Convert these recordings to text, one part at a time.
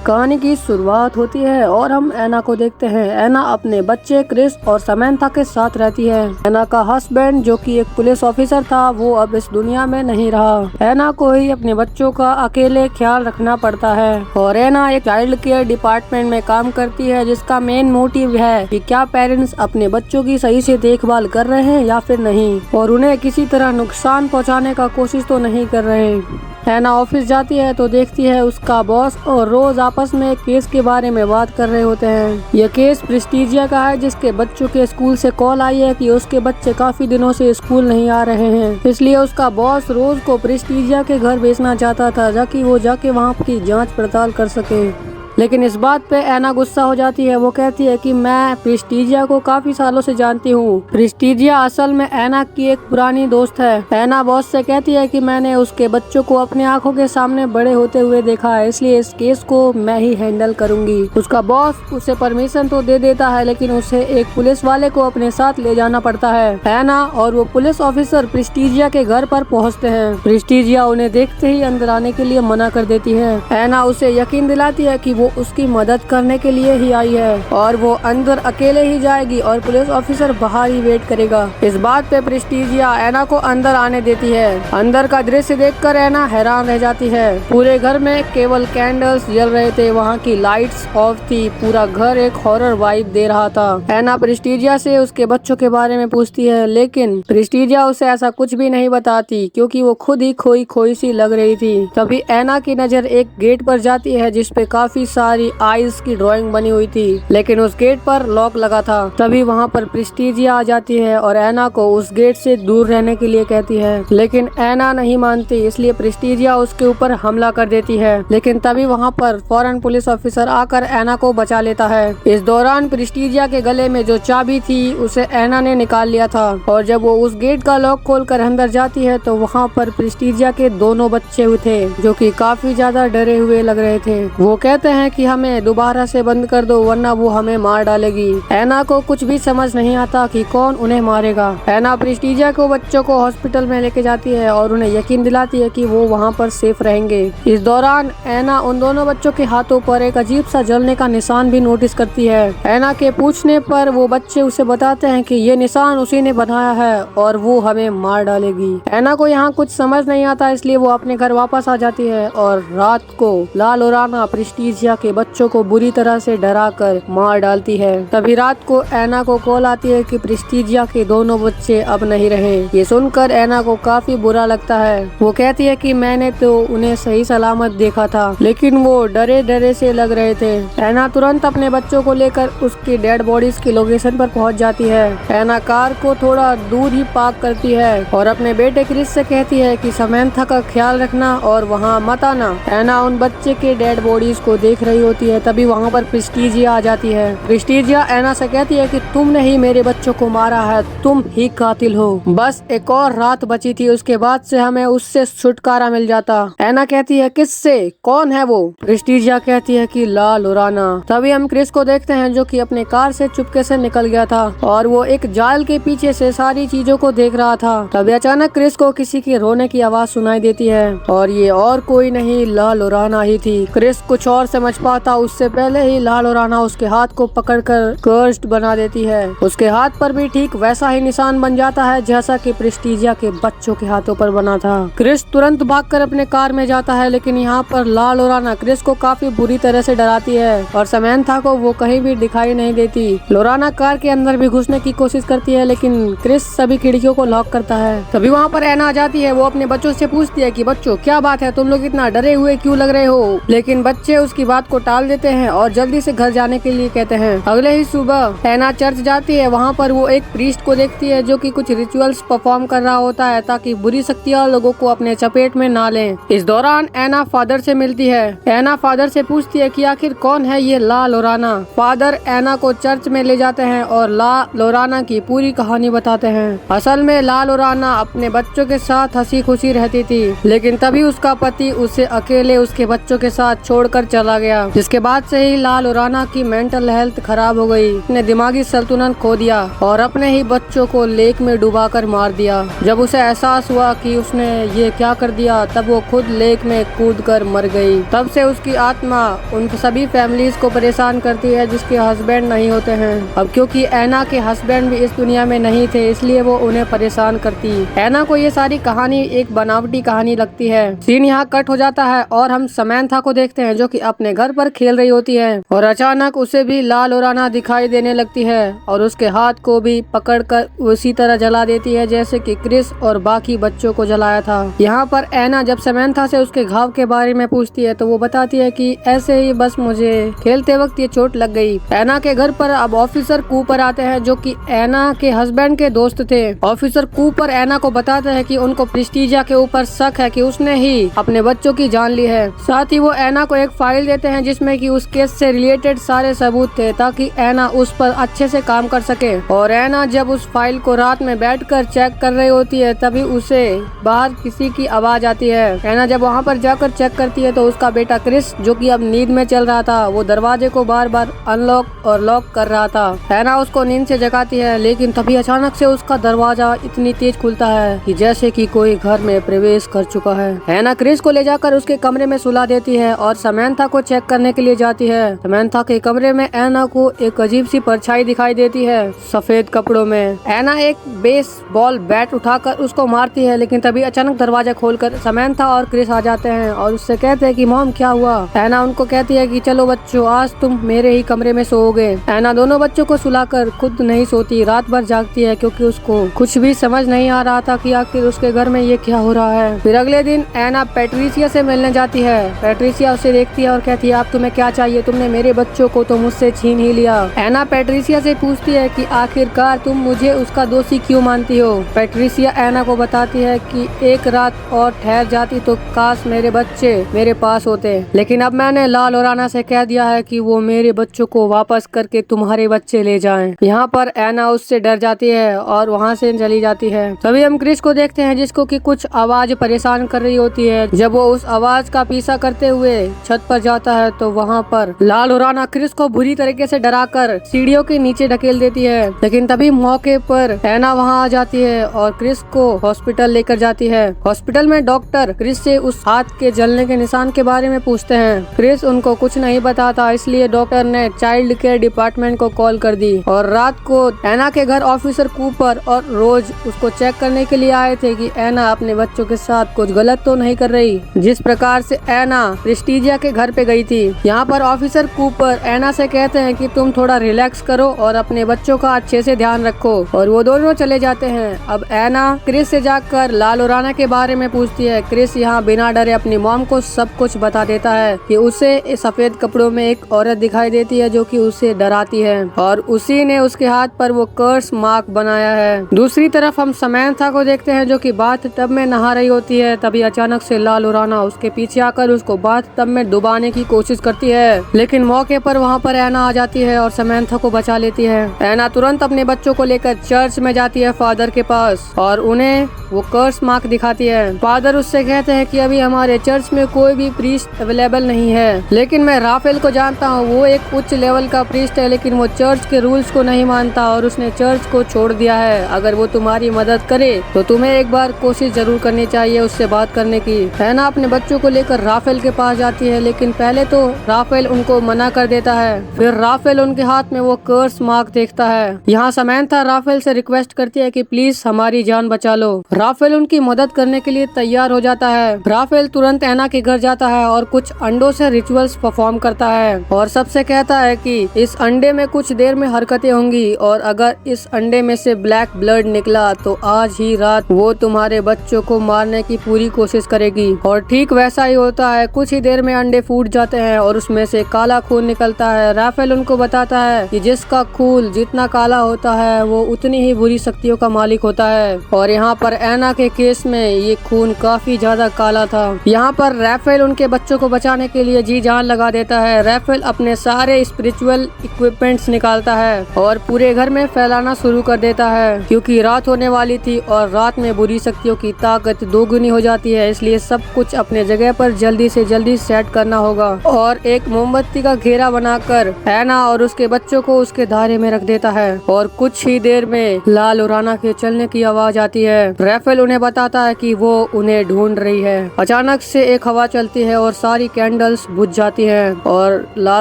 कहानी की शुरुआत होती है और हम एना को देखते हैं। एना अपने बच्चे क्रिस और समंथा के साथ रहती है। एना का हस्बैंड जो कि एक पुलिस ऑफिसर था, वो अब इस दुनिया में नहीं रहा। एना को ही अपने बच्चों का अकेले ख्याल रखना पड़ता है और एना एक चाइल्ड केयर डिपार्टमेंट में काम करती है, जिसका मेन मोटिव है कि क्या पेरेंट्स अपने बच्चों की सही से देखभाल कर रहे हैं या फिर नहीं, और उन्हें किसी तरह नुकसान पहुंचाने का कोशिश तो नहीं कर रहे। एना ऑफिस जाती है तो देखती है उसका बॉस और रोज आपस में एक केस के बारे में बात कर रहे होते हैं। यह केस प्रेस्टीजिया का है, जिसके बच्चों के स्कूल से कॉल आई है कि उसके बच्चे काफी दिनों से स्कूल नहीं आ रहे हैं, इसलिए उसका बॉस रोज को प्रेस्टीजिया के घर भेजना चाहता था ताकि वो जाके वहाँ की जाँच पड़ताल कर सके। लेकिन इस बात पे एना गुस्सा हो जाती है। वो कहती है कि मैं प्रेस्टीजिया को काफी सालों से जानती हूँ। प्रेस्टीजिया असल में एना की एक पुरानी दोस्त है। एना बॉस से कहती है कि मैंने उसके बच्चों को अपने आंखों के सामने बड़े होते हुए देखा है, इसलिए इस केस को मैं ही हैंडल करूंगी। उसका बॉस उसे परमिशन तो दे देता है, लेकिन उसे एक पुलिस वाले को अपने साथ ले जाना पड़ता है। एना और वो पुलिस ऑफिसर प्रेस्टीजिया के घर पर पहुँचते हैं। प्रेस्टीजिया उन्हें देखते ही अंदर आने के लिए मना कर देती है। एना उसे यकीन दिलाती है कि वो उसकी मदद करने के लिए ही आई है और वो अंदर अकेले ही जाएगी और पुलिस ऑफिसर बाहर ही वेट करेगा। इस बात पे प्रेस्टीजिया एना को अंदर आने देती है। अंदर का दृश्य देखकर एना हैरान रह जाती है। पूरे घर में केवल कैंडल्स जल रहे थे, वहाँ की लाइट्स ऑफ थी। पूरा घर एक हॉरर वाइब दे रहा था। एना प्रेस्टीजिया से उसके बच्चों के बारे में पूछती है, लेकिन प्रेस्टीजिया उसे ऐसा कुछ भी नहीं बताती क्योंकि वो खुद ही खोई खोई सी लग रही थी। तभी एना की नजर एक गेट पर जाती है जिसपे काफी सारी आइस की ड्राइंग बनी हुई थी, लेकिन उस गेट पर लॉक लगा था। तभी वहाँ पर प्रेस्टीजिया आ जाती है और एना को उस गेट से दूर रहने के लिए कहती है, लेकिन एना नहीं मानती, इसलिए प्रेस्टीजिया उसके ऊपर हमला कर देती है। लेकिन तभी वहाँ पर फौरन पुलिस ऑफिसर आकर एना को बचा लेता है। इस दौरान प्रेस्टीजिया के गले में जो चाबी थी उसे एना ने निकाल लिया था और जब वो उस गेट का लॉक खोलकर अंदर जाती है तो वहाँ पर प्रेस्टीजिया के दोनों बच्चे थे जो कि काफी ज्यादा डरे हुए लग रहे थे। वो कहते हैं कि हमें दोबारा से बंद कर दो वरना वो हमें मार डालेगी। एना को कुछ भी समझ नहीं आता कि कौन उन्हें मारेगा। एना प्रेस्टीजिया को बच्चों को हॉस्पिटल में लेके जाती है और उन्हें यकीन दिलाती है कि वो वहाँ पर सेफ रहेंगे। इस दौरान एना उन दोनों बच्चों के हाथों पर एक अजीब सा जलने का निशान भी नोटिस करती है। एना के पूछने पर वो बच्चे उसे बताते हैं कि ये निशान उसी ने बनाया है और वो हमें मार डालेगी। एना को यहाँ कुछ समझ नहीं आता, इसलिए वो अपने घर वापस आ जाती है और रात को ला लोराना प्रेस्टीजिया के बच्चों को बुरी तरह से डरा कर मार डालती है। तभी रात को एना को कॉल आती है कि प्रेस्टीजिया के दोनों बच्चे अब नहीं रहे। ये सुनकर एना को काफी बुरा लगता है। वो कहती है कि मैंने तो उन्हें सही सलामत देखा था, लेकिन वो डरे डरे से लग रहे थे। एना तुरंत अपने बच्चों को लेकर उसकी डेड बॉडीज की लोकेशन पर पहुंच जाती है। एना कार को थोड़ा दूर ही पार्क करती है और अपने बेटे क्रिस से कहती है कि समंथा का ख्याल रखना और वहाँ मत आना। एना उन बच्चे के डेड बॉडीज को देख रही होती है। तभी वहाँ पर प्रेस्टीजिया आ जाती है। प्रेस्टीजिया एना से कहती है कि तुमने ही मेरे बच्चों को मारा है, तुम ही कातिल हो। बस एक और रात बची थी, उसके बाद से हमें उससे छुटकारा मिल जाता। एना कहती है किससे, कौन है वो? प्रेस्टीजिया कहती है कि ला लोराना। तभी हम क्रिस को देखते हैं जो कि अपने कार से चुपके से निकल गया था और वो एक जाल के पीछे से सारी चीजों को देख रहा था। तभी अचानक क्रिस को किसी की रोने की आवाज सुनाई देती है और ये और कोई नहीं ला लोराना ही थी। क्रिस कुछ और समझ पाता उससे पहले ही ला लोराना उसके हाथ को पकड़कर कर्स्ड बना देती है। उसके हाथ पर भी ठीक वैसा ही निशान बन जाता है जैसा कि प्रेस्टीजिया के बच्चों के हाथों पर बना था। क्रिस तुरंत भागकर अपने कार में जाता है, लेकिन यहाँ पर ला लोराना क्रिस को काफी बुरी तरह से डराती है और समंथा को वो कहीं भी दिखाई नहीं देती। लोराना कार के अंदर भी घुसने की कोशिश करती है, लेकिन क्रिस सभी खिड़कियों को लॉक करता है। तभी वहाँ पर एना आ जाती है। वो अपने बच्चों से पूछती है कि बच्चों क्या बात है, तुम लोग इतना डरे हुए क्यों लग रहे हो? लेकिन बच्चे उसकी बात को टाल देते हैं और जल्दी से घर जाने के लिए कहते हैं। अगले ही सुबह एना चर्च जाती है। वहाँ पर वो एक प्रीस्ट को देखती है जो कि कुछ रिचुअल्स परफॉर्म कर रहा होता है ताकि बुरी शक्तियाँ लोगों को अपने चपेट में ना लें। इस दौरान एना फादर से मिलती है। एना फादर से पूछती है कि आखिर कौन है ये ला लोराना। फादर एना को चर्च में ले जाते हैं और ला लोराना की पूरी कहानी बताते हैं। असल में ला लोराना अपने बच्चों के साथ हंसी खुशी रहती थी, लेकिन तभी उसका पति उसे अकेले उसके बच्चों के साथ छोड़कर चला गया। गया, जिसके बाद से ही लाल उराना की मेंटल हेल्थ खराब हो गई। उसने दिमागी संतुलन खो दिया और अपने ही बच्चों को लेक में डुबाकर मार दिया। जब उसे एहसास हुआ कि उसने ये क्या कर दिया, तब वो खुद लेक में कूदकर मर गई। तब से उसकी आत्मा उन सभी फैमिलीज को परेशान करती है जिसके हस्बैंड नहीं होते हैं। अब क्योंकि ऐना के हस्बैंड भी इस दुनिया में नहीं थे, इसलिए वो उन्हें परेशान करती। ऐना को ये सारी कहानी एक बनावटी कहानी लगती है। सीन यहाँ कट हो जाता है और हम समैंथा को देखते हैं जो कि अपने घर पर खेल रही होती है और अचानक उसे भी लाल उराना दिखाई देने लगती है और उसके हाथ को भी पकड़कर उसी तरह जला देती है जैसे कि क्रिस और बाकी बच्चों को जलाया था। यहाँ पर ऐना जब समैंथा से उसके घाव के बारे में पूछती है तो वो बताती है कि ऐसे ही बस मुझे खेलते वक्त ये चोट लग गई। ऐना के घर पर अब ऑफिसर कूपर आते हैं जो कि ऐना के हस्बैंड के दोस्त थे। ऑफिसर कूपर ऐना को बताते हैं कि उनको प्रेस्टीजिया के ऊपर शक है कि उसने ही अपने बच्चों की जान ली है। साथ ही वो ऐना को एक फाइल देते हैं जिसमें कि उस केस से रिलेटेड सारे सबूत थे ताकि ऐना उस पर अच्छे से काम कर सके। और ऐना जब उस फाइल को रात में बैठकर चेक कर रही होती है तभी उसे बाहर किसी की आवाज आती है। ऐना जब वहाँ पर जाकर चेक करती है तो उसका बेटा क्रिस जो कि अब नींद में चल रहा था वो दरवाजे को बार बार अनलॉक और लॉक कर रहा था। ऐना उसको नींद से जगाती है लेकिन तभी अचानक से उसका दरवाजा इतनी तेज खुलता है कि जैसे कि कोई घर में प्रवेश कर चुका है। ऐना क्रिस को ले जाकर उसके कमरे में सुला देती है और समैंथा को चेक करने के लिए जाती है। समैंथा के कमरे में ऐना को एक अजीब सी परछाई दिखाई देती है सफेद कपड़ों में। ऐना एक बेसबॉल बैट उठाकर उसको मारती है लेकिन तभी अचानक दरवाजा खोलकर समैंथा और क्रिस आ जाते हैं और उससे कहते हैं कि मॉम क्या हुआ। ऐना उनको कहती है कि चलो बच्चों आज तुम मेरे ही कमरे में सोओगे। ऐना दोनों बच्चों को सुलाकर खुद नहीं सोती, रात भर जागती है क्योंकि उसको कुछ भी समझ नहीं आ रहा था कि आखिर उसके घर में ये क्या हो रहा है। फिर अगले दिन ऐना पैट्रिसिया से मिलने जाती है। पैट्रिसिया उसे देखती है और कहती है आप तुम्हें क्या चाहिए, तुमने मेरे बच्चों को तो मुझसे छीन ही लिया। ऐना पैट्रिसिया से पूछती है कि आखिरकार तुम मुझे उसका दोषी क्यों मानती हो। पैट्रिसिया ऐना को बताती है कि एक रात और ठहर जाती तो काश मेरे बच्चे मेरे पास होते, लेकिन अब मैंने लाल उराना से कह दिया है कि वो मेरे बच्चों को वापस करके तुम्हारे बच्चे ले जाएं। यहाँ पर ऐना उससे डर जाती है और वहाँ से चली जाती है। तभी हम क्रिस को देखते हैं जिसको कि कुछ आवाज परेशान कर रही होती है। जब वो उस आवाज का पीछा करते हुए छत पर जाता है तो वहाँ पर लाल उराना क्रिस को बुरी तरीके से डराकर सीढ़ियों के नीचे ढकेल देती है। लेकिन तभी मौके पर ऐना वहाँ आ जाती है और क्रिस को हॉस्पिटल लेकर जाती है। हॉस्पिटल में डॉक्टर क्रिस से उस हाथ के जलने के निशान के बारे में पूछते हैं। क्रिस उनको कुछ नहीं बताता, इसलिए डॉक्टर ने चाइल्ड केयर डिपार्टमेंट को कॉल कर दी और रात को ऐना के घर ऑफिसर कूपर और रोज उसको चेक करने के लिए आए थे कि ऐना अपने बच्चों के साथ कुछ गलत तो नहीं कर रही। जिस प्रकार से ऐना प्रेस्टीजिया के घर पे गई थी। यहाँ पर ऑफिसर कूपर ऐना से कहते हैं कि तुम थोड़ा रिलैक्स करो और अपने बच्चों का अच्छे से ध्यान रखो और वो दोनों चले जाते हैं। अब ऐना क्रिस से जाकर लाल उराना के बारे में पूछती है। क्रिस यहाँ बिना डरे अपनी मॉम को सब कुछ बता देता है कि उसे सफेद कपड़ों में एक औरत दिखाई देती है जो कि उसे डराती है और उसी ने उसके हाथ पर वो कर्स मार्क बनाया है। दूसरी तरफ हम समैंथा को देखते हैं जो कि बाथ टब में नहा रही होती है। तभी अचानक से लाल उराना उसके पीछे आकर उसको बाथ टब में डुबाने की कोशिश करती है, लेकिन मौके पर वहाँ पर ऐना आ जाती है और समैंथा को बचा लेती है। ऐना तुरंत अपने बच्चों को लेकर चर्च में जाती है फादर के पास और उन्हें वो कर्स मार्क दिखाती है। फादर उससे कहते हैं कि अभी हमारे चर्च में कोई भी प्रीस्ट अवेलेबल नहीं है, लेकिन मैं राफेल को जानता हूँ, वो एक उच्च लेवल का प्रीस्ट है लेकिन वो चर्च के रूल्स को नहीं मानता और उसने चर्च को छोड़ दिया है। अगर वो तुम्हारी मदद करे तो तुम्हें एक बार कोशिश जरूर करनी चाहिए उससे बात करने की। ऐना अपने बच्चों को लेकर राफेल के पास जाती है, लेकिन पहले तो राफेल उनको मना कर देता है। फिर राफेल उनके हाथ में वो कर्स मार्क देखता है। यहाँ समैंथा राफेल से रिक्वेस्ट करती है कि प्लीज हमारी जान बचा लो। राफेल उनकी मदद करने के लिए तैयार हो जाता है। राफेल तुरंत ऐना के घर जाता है और कुछ अंडों से रिचुअल्स परफॉर्म करता है और सबसे कहता है कि इस अंडे में कुछ देर में हरकतें होंगी और अगर इस अंडे में से ब्लैक ब्लड निकला तो आज ही रात वो तुम्हारे बच्चों को मारने की पूरी कोशिश करेगी। और ठीक वैसा ही होता है। कुछ ही देर में अंडे फूट जाते हैं और उसमें से काला खून निकलता है। राफेल उनको बताता है कि जिसका खून जितना काला होता है वो उतनी ही बुरी शक्तियों का मालिक होता है और यहाँ पर ऐना के केस में ये खून काफी ज्यादा काला था। यहाँ पर राफेल उनके बच्चों को बचाने के लिए जी जान लगा देता है। राफेल अपने सारे स्पिरिचुअल इक्विपमेंट्स निकालता है और पूरे घर में फैलाना शुरू कर देता है क्योंकि रात होने वाली थी और रात में बुरी शक्तियों की ताकत दोगुनी हो जाती है, इसलिए सब कुछ अपने जगह पर जल्दी से जल्दी सेट करना होगा। और एक मोमबत्ती का घेरा बनाकर ऐना और उसके बच्चों को उसके दायरे में रख देता है और कुछ ही देर में ला लोराना के चलने की आवाज आती है। राफेल उन्हें बताता है कि वो उन्हें ढूंढ रही है। अचानक से एक हवा चलती है और सारी कैंडल्स बुझ जाती हैं और ला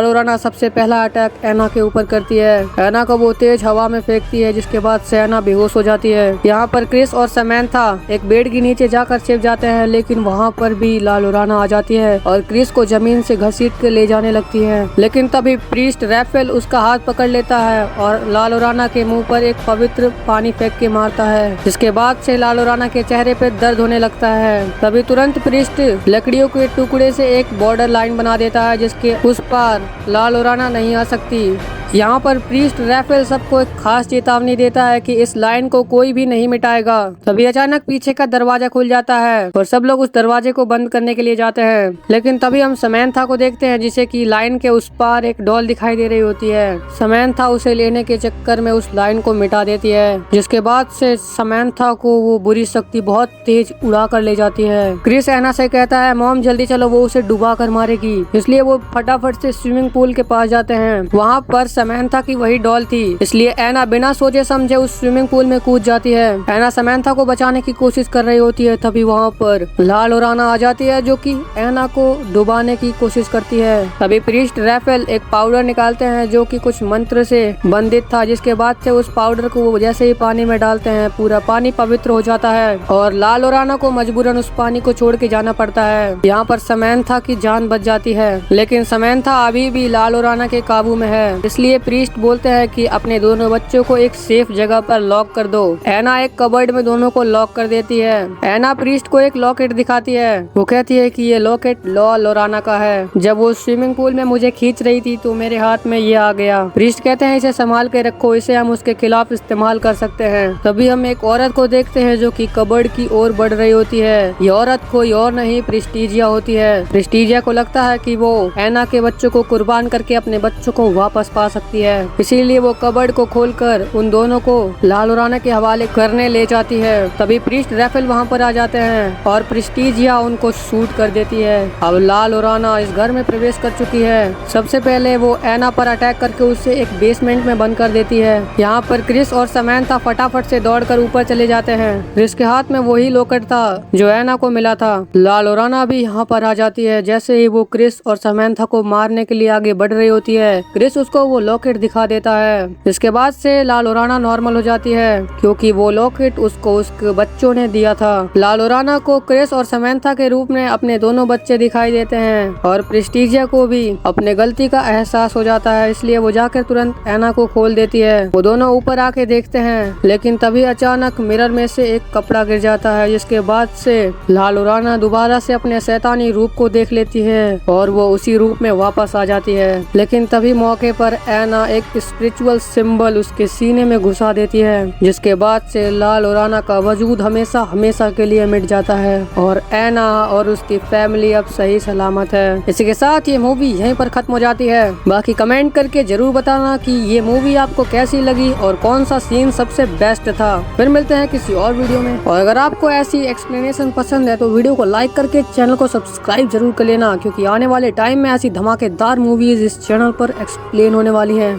लोराना सबसे पहला अटैक ऐना के ऊपर करती है। ऐना को वो तेज हवा में फेंकती है जिसके बाद से ऐना बेहोश हो जाती है। यहाँ पर क्रिस और समैंथा एक बेड के नीचे जाकर छिप जाते हैं, लेकिन वहाँ पर भी ला लोराना आ जाती है और क्रिस को जमीन से घसीट के ले जाने लगती है। लेकिन तभी प्रीस्ट राफेल उसका हाथ पकड़ लेता है और ला लोराना के मुंह पर एक पवित्र पानी फेंक के मारता है, जिसके बाद से ला लोराना के चेहरे पे दर्द होने लगता है। तभी तुरंत प्रीस्ट लकड़ियों के टुकड़े से एक बॉर्डर लाइन बना देता है जिसके उस पार ला लोराना नहीं आ सकती। यहाँ पर प्रीस्ट राफेल सबको एक खास चेतावनी देता है कि इस लाइन को कोई भी नहीं मिटाएगा। तभी अचानक पीछे का दरवाजा खुल जाता है और सब लोग उस दरवाजे को बंद करने के लिए जाते हैं, लेकिन तभी हम समैंथा को देखते हैं जिसे कि लाइन के उस पार एक डॉल दिखाई दे रही होती है। समैंथा उसे लेने के चक्कर में उस लाइन को मिटा देती है, जिसके बाद से समैंथा को वो बुरी शक्ति बहुत तेज उड़ा कर ले जाती है। क्रिस ऐना से कहता है मॉम जल्दी चलो, वो उसे डुबा कर मारेगी। इसलिए वो फटाफट से स्विमिंग पूल के पास जाते हैं। वहाँ पर समैंथा की वही डॉल थी, इसलिए ऐना बिना सोचे समझे उस स्विमिंग पूल में कूद जाती है। ऐना समैंथा को बचाने की कोशिश कर रही होती है, तभी वहाँ पर ला लोराना आ जाती है जो कि ऐना को डुबाने की कोशिश करती है। तभी प्रीस्ट राफेल एक पाउडर निकालते हैं जो कि कुछ मंत्र से बंधित था, जिसके बाद से उस पाउडर को वो जैसे ही पानी में डालते हैं पूरा पानी पवित्र हो जाता है और ला लोराना को मजबूरन उस पानी को छोड़ के जाना पड़ता है। यहाँ पर समैंथा की जान बच जाती है, लेकिन समैंथा अभी भी ला लोराना के काबू में है। इसलिए प्रीस्ट बोलते हैं कि अपने दोनों बच्चों को एक सेफ जगह पर लॉक कर दो। ऐना एक कबर्ड में दोनों को लॉक कर देती है। ऐना प्रीस्ट को एक लॉकेट दिखाती है। वो कहती है कि ये लॉकेट ला लोराना का है। जब वो स्विमिंग पूल में मुझे खींच रही थी तो मेरे हाथ में ये आ गया। प्रीस्ट कहते हैं इसे संभाल के रखो, इसे हम उसके खिलाफ इस्तेमाल कर सकते हैं। तभी हम एक औरत को देखते हैं जो कि कबर्ड की ओर बढ़ रही होती है। ये औरत कोई और नहीं प्रेस्टीजिया होती है। प्रेस्टीजिया को लगता है कि वो ऐना के बच्चों को कुर्बान करके अपने बच्चों को वापस पा सकती है, इसीलिए वो कबर्ड को खोलकर उन दोनों को ला लोराना के हवाले करने ले जाती है। तभी प्रीस्ट राफेल वहाँ पर आ जाते हैं और प्रेस्टीजिया उनको शूट कर देती है। अब ला लोराना इस घर में प्रवेश कर चुकी है। सबसे पहले वो ऐना पर अटैक करके उसे एक बेसमेंट में बंद कर देती है। यहाँ पर क्रिस और समैंथा फटाफट से दौड़कर ऊपर चले जाते हैं। क्रिस के हाथ में वही लॉकेट था जो ऐना को मिला था। ला लोराना भी यहाँ पर आ जाती है। जैसे ही वो क्रिस और समैंथा को मारने के लिए आगे बढ़ रही होती है, क्रिस उसको वो लॉकेट दिखा देता है। इसके बाद से ला लोराना नॉर्मल हो जाती है क्योंकि वो लॉकेट उसको उसके बच्चों ने दिया था। ला लोराना को क्रिस और समैंथा के रूप में अपने दोनों बच्चे दिखाई देते हैं और प्रेस्टीजिया को भी अपने गलती का एहसास हो जाता है, इसलिए वो जाकर तुरंत ऐना को खोल देती है। वो दोनों ऊपर आके देखते हैं, लेकिन तभी अचानक मिरर में से एक कपड़ा गिर जाता है, जिसके बाद से ला लोराना दोबारा से अपने शैतानी रूप को देख लेती है और वो उसी रूप में वापस आ जाती है। लेकिन तभी मौके पर ऐना एक स्पिरिचुअल सिंबल उसके सीने में घुसा देती है, जिसके बाद से ला लोराना का वजूद हमेशा हमेशा के लिए मिट जाता है और ऐना और उसकी फैमिली अब सही सलामत है। इसी के साथ ये मूवी यहीं पर खत्म हो जाती है। बाकी कमेंट करके जरूर बताना कि ये मूवी आपको कैसी लगी और कौन सा सीन सबसे बेस्ट था। फिर मिलते हैं किसी और वीडियो में, और अगर आपको ऐसी एक्सप्लेनेशन पसंद है तो वीडियो को लाइक करके चैनल को सब्सक्राइब जरूर कर लेना, क्योंकि आने वाले टाइम में ऐसी धमाकेदार मूवीज इस चैनल पर एक्सप्लेन होने वाली है।